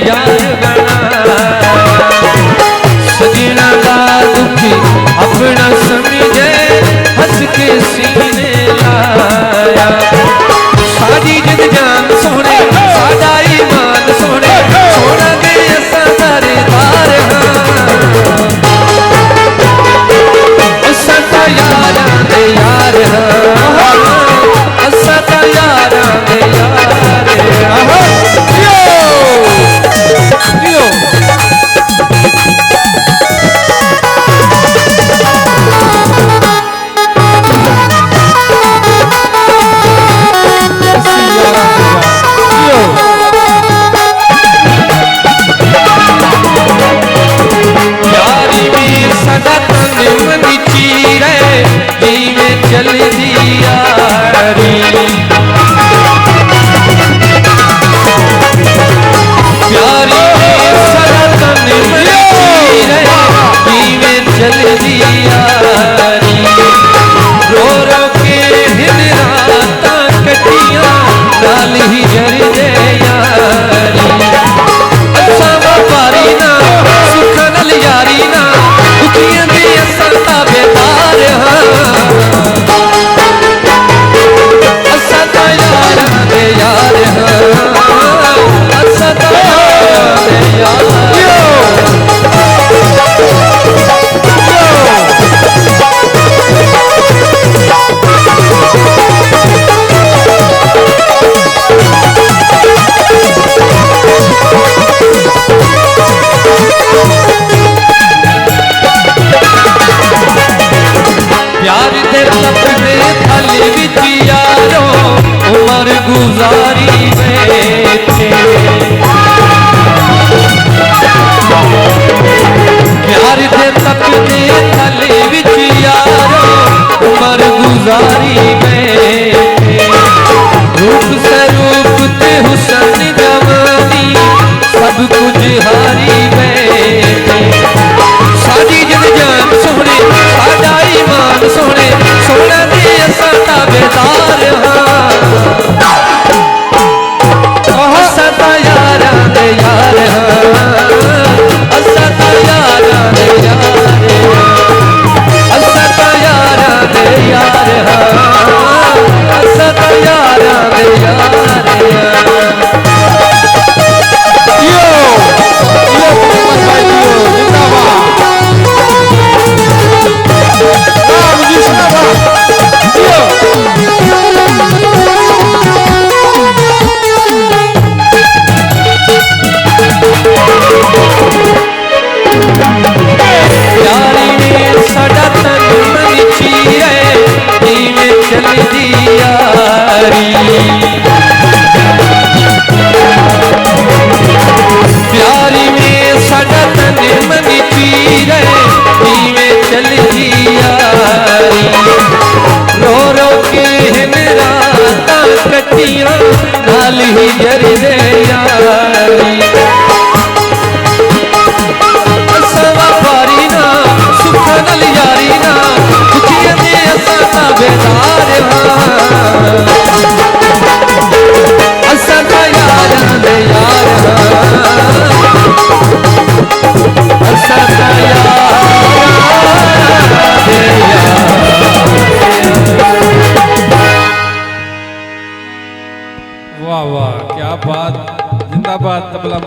यार बनाया। सजना दा दुखी अपना समझे हंस के सीने लाया। सारी जिंद जान सोने साडा ईमान सोने सोना दे असा दरबार हाँ। असा तो यारां दे यार हाँ। असा तो यारां दे यार हाँ। चल दी यारी प्यारी सदा तन में चल दी यारी। रो रो के दिन रात कटिया नाल ही जर दे यारी। अच्छा व्यापारी ना सुख नल यारी ना दुखियां दी असां ताबेदार हाँ। यार असा तो प्यार दे लपने थाली विच यारो उमर गुजारी बैठे। प्यार दे लपने थाली विच यारो उमर गुजारी बैठे। रूप स्वरूप ते हुसन जवानी सब कुछ हारी बैठे। साडी जिंद जान सोने साडा ईमान सोने सोना दे असां ताबेदार हाँ। असां तो यारां दे यार हाँ। असां तो यारां दे यार असां तो यारां दे यार हाँ। असां तो यारां दे यार चल दी यारी। प्यारी में साडा तन मन चीरे में चल दी यारी। रो रो के हिन रातां कटियां नाल ही जर दे यारी। असां व्यापारी ना सुख नल यारी ना दुखियां दे असां ताबेदार हाँ। असां तो यारां दे यार हाँ। असां तो यारां दे यार। वाह वाह क्या बात, जिंदाबाद तबला।